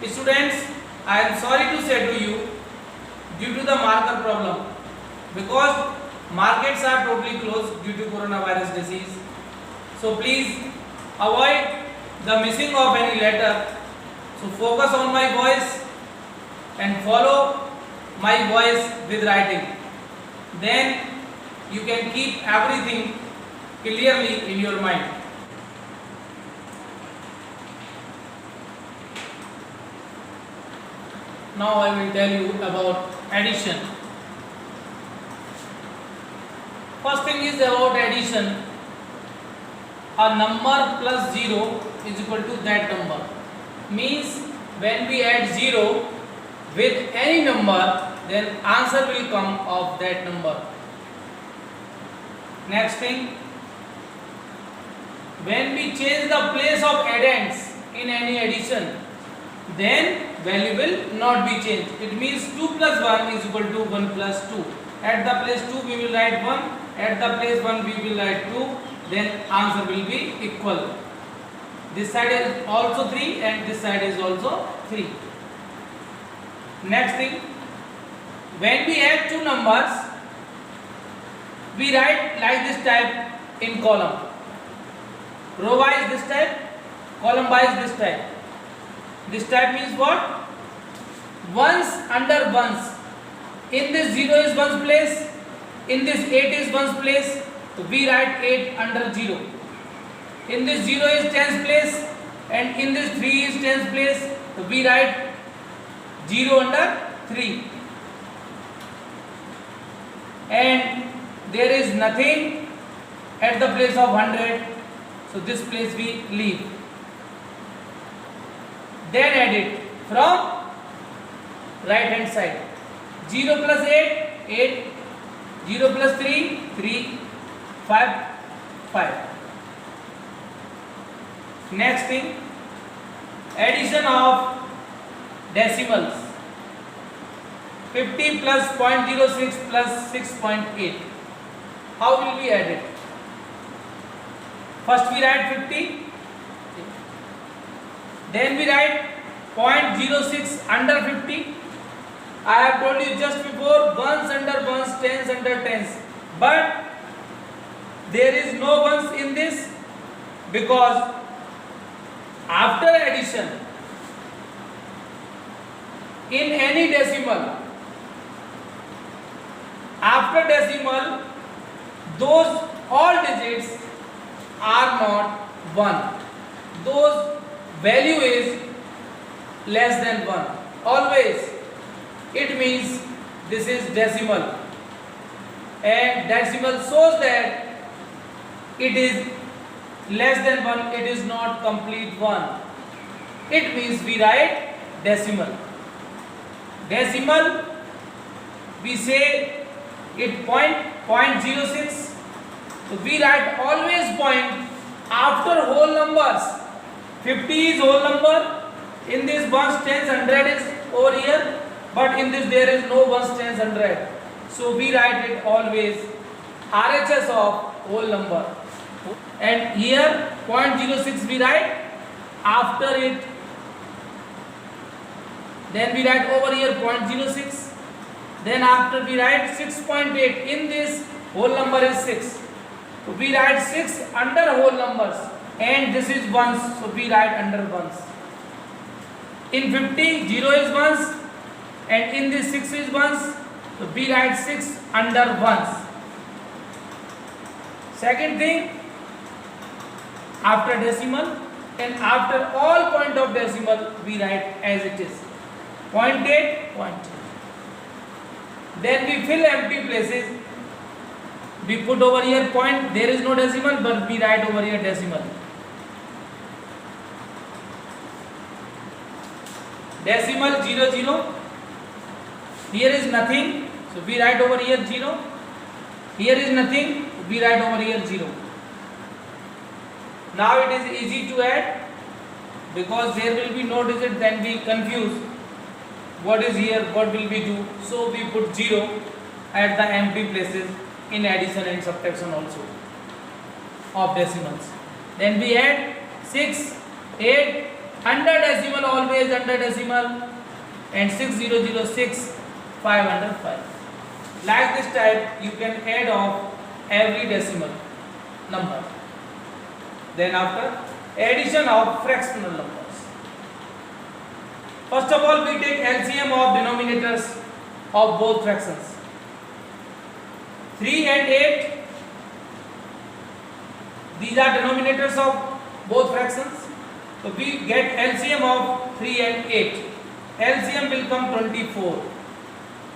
Students, I am sorry to say to you, due to the marker problem, because markets are totally closed due to coronavirus disease. So please avoid the missing of any letter. So focus on my voice and follow my voice with writing. Then you can keep everything clearly in your mind. Now I will tell you about addition. First thing is about addition. A number plus 0 is equal to that number. Means when we add 0 with any number, then answer will come of that number. Next thing, when we change the place of addends in any addition, then value will not be changed. It means 2 plus 1 is equal to 1 plus 2. At the place 2 we will write 1, at the place 1 we will write 2, then answer will be equal. This side is also 3 and this side is also 3. Next thing, when we add two numbers, we write like this type in column. Row wise this type, column wise this type. This type means what? Ones under ones. In this 0 is ones place, in this 8 is ones place, so we write 8 under 0. In this 0 is tens place and in this 3 is tens place, so we write 0 under 3. And there is nothing at the place of 100, so this place we leave. Then add it from right hand side. 0 plus 8, 8. 0 plus 3, 3. 5, 5. Next thing, addition of decimals. 50 plus 0.06 plus 6.8. How will we add it? First we write 50. Then we write 0.06 under 50. I have told you just before, ones under ones, tens under tens. But there is no ones in this because after addition in any decimal, after decimal, those all digits are not 1. Those value is less than 1. Always. It means this is decimal. And decimal shows that it is less than 1. It is not complete 1. It means we write decimal. Decimal, we say it 0.06. So we write always point after whole numbers. 50 is whole number. In this ones, tens, 100 is over here. But in this there is no ones, tens, 100. So we write it always RHS of whole number. And here 0.06 we write after it. Then we write over here 0.06. Then after we write 6.8. In this whole number is 6. So we write 6 under whole numbers. And this is ones. So we write under ones. In 50, 0 is ones. And in this 6 is ones. So we write 6 under ones. Second thing, after decimal and after all point of decimal we write as it is. 0.8, 0.8. Then we fill empty places. We put over here point, there is no decimal, but we write over here decimal. Decimal 0, 0. Here is nothing, so we write over here 0. Here is nothing, we write over here 0. Now it is easy to add because there will be no digit, then we confuse what is here, what will we do. So we put 0 at the empty places in addition and subtraction also of decimals. Then we add 6, 8, Under decimal, always under decimal, and 6006 505. Like this type, you can add off every decimal number. Then after, addition of fractional numbers. First of all, we take LCM of denominators of both fractions. 3 and 8, these are denominators of both fractions. So we get LCM of 3 and 8. LCM will come 24.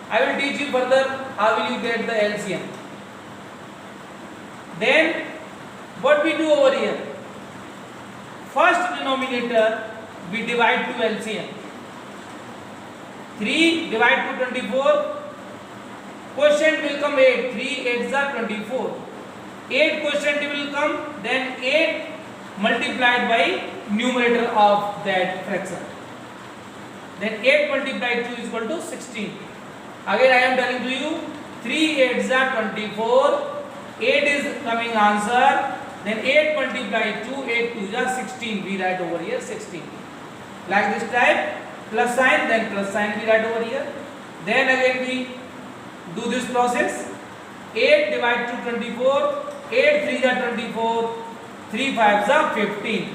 I will teach you further how will you get the LCM. Then what we do over here? First denominator we divide to LCM. 3 divide to 24. Quotient will come 8. 3 8s are 24. 8 quotient will come, then 8 multiplied by numerator of that fraction. Then 8 multiplied 2 is equal to 16. Again I am telling to you, 3 8s are 24. 8 is coming answer. Then 8 multiplied 2, 8 2s are 16. We write over here 16. Like this type, plus sign, then plus sign we write over here. Then again we do this process. 8 divide to 24. 8 3s are 24. 3 5s are 15.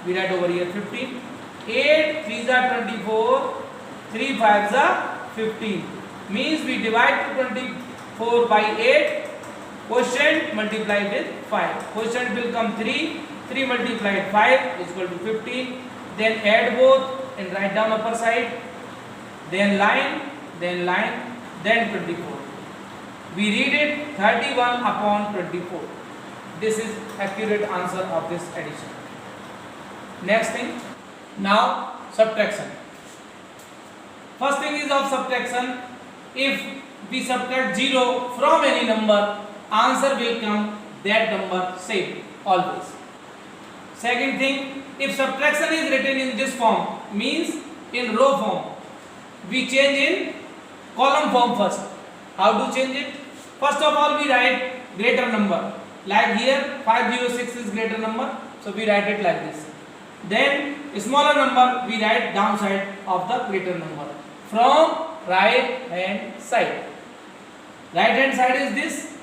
We write over here 15. 8 3s are 24. 3 5s are 15. Means we divide to 24 by 8. Quotient multiplied with 5. Quotient will come 3. 3 multiplied 5 is equal to 15. Then add both and write down upper side. Then line, then 24. We read it 31 upon 24. This is accurate answer of this addition. Next thing, now subtraction. First thing is of subtraction. If we subtract 0 from any number, answer will come that number same always. Second thing, if subtraction is written in this form, means in row form, we change in column form first. How to change it? First of all, we write greater number. Like here 506 is greater number, so we write it like this. Then smaller number we write downside of the greater number from right hand side. Right hand side is this,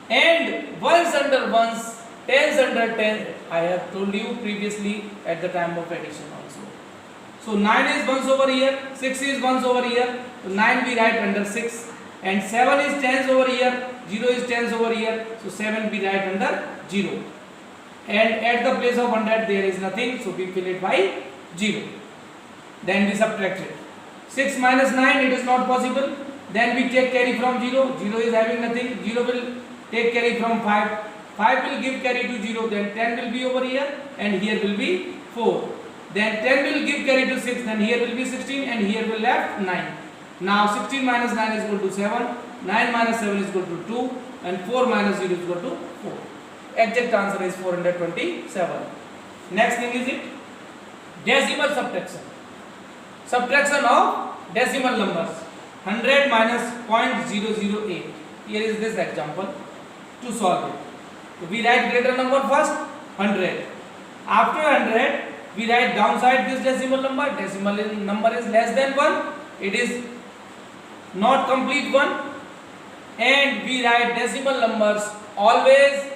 and ones under ones, tens under ten. I have told you previously at the time of addition also. So 9 is ones over here, 6 is ones over here. So 9 we write under 6, and 7 is tens over here, 0 is tens over here. So 7 we write under 0. And at the place of 100 there is nothing, so we fill it by 0. Then we subtract it. 6 minus 9, it is not possible. Then we take carry from 0. 0 is having nothing. 0 will take carry from 5. 5 will give carry to 0. Then 10 will be over here, and here will be 4. Then 10 will give carry to 6. Then here will be 16, and here will left 9. Now 16 minus 9 is equal to 7. 9 minus 7 is equal to 2. And 4 minus 0 is equal to 4. Exact answer is 427. Next thing is it decimal subtraction. Subtraction of decimal numbers. 100 minus 0.008. Here is this example to solve it. So we write greater number first, 100. After 100, we write downside this decimal number. Decimal number is less than 1. It is not complete 1. And we write decimal numbers always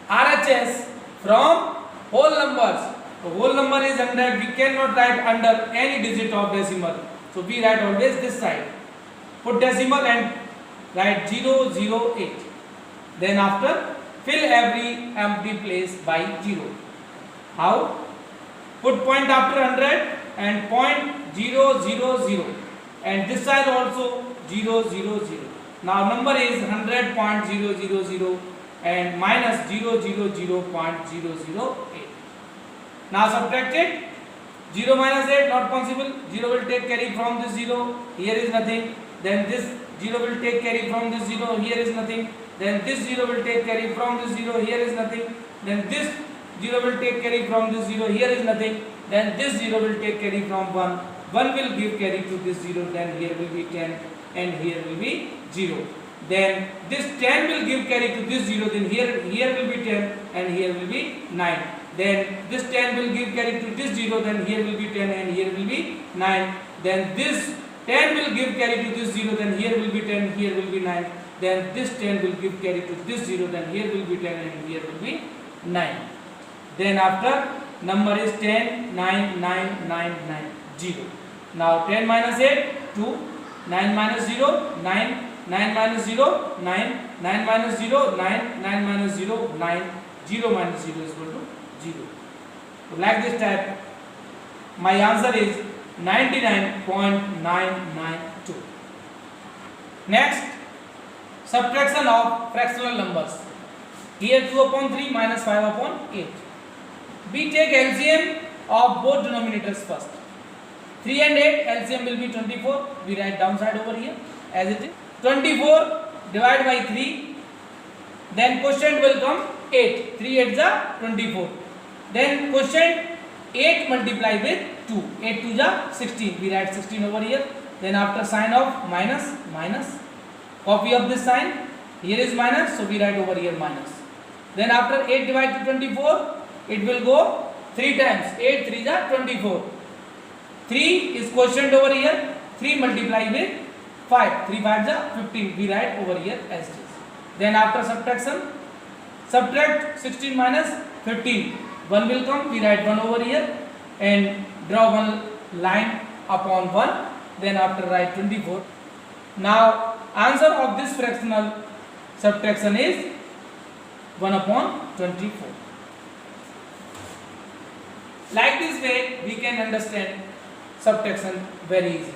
RHS from whole numbers. The whole number is 100. We cannot write under any digit of decimal. So we write always this side. Put decimal and write 008. Then after, fill every empty place by 0. How? Put point after 100 and point 000. And this side also 000. Now number is 100.000 and minus 000.008. Now subtract it. 0 minus 8 not possible. 0 will take carry from this 0. Here is nothing. Then this 0 will take carry from this 0. Here is nothing. Then this 0 will take carry from this 0. Here is nothing. Then this 0 will take carry from this 0. Here is nothing. Then this 0 will take carry from 1. 1 will give carry to this 0. Then here will be 10 and here will be 0. Then this 10 will give carry to this 0. Then here will be 10 and here will be 9. then this 10 will give carry to this 0, then here will be 10 and here will be 9, then this 10 will give carry to this 0, then here will be 10, here will be 9, then this 10 will give carry to this 0, then here will be 10 and here will be 9. Then after number is 10, 9, 9, 9, 9, 0. Now 10 minus 8, 2, 9 minus 0, 9, 9 minus 0, 9, 9 minus 0, 9, 9 minus 0, 9, 0 minus 0 is equal to 0. So like this type, my answer is 99.992. Next, subtraction of fractional numbers. Here 2 upon 3 minus 5 upon 8. We take LCM of both denominators first. 3 and 8 LCM will be 24. We write downside over here as it is. 24 divided by 3. Then quotient will come 8. 3 8s are 24. Then quotient 8 multiply with 2. 8 2s are 16. We write 16 over here. Then after sign of minus, minus. Copy of this sign. Here is minus, so we write over here minus. Then after 8 divided to 24, it will go 3 times. 8 3s are 24. 3 is quotient over here. 3 multiply with 5. 3 5s are 15. We write over here as it is. Then after subtraction, subtract 16 minus 15. 1 will come. We write 1 over here and draw one line upon 1. Then after write 24. Now answer of this fractional subtraction is 1 upon 24. Like this way we can understand subtraction very easy.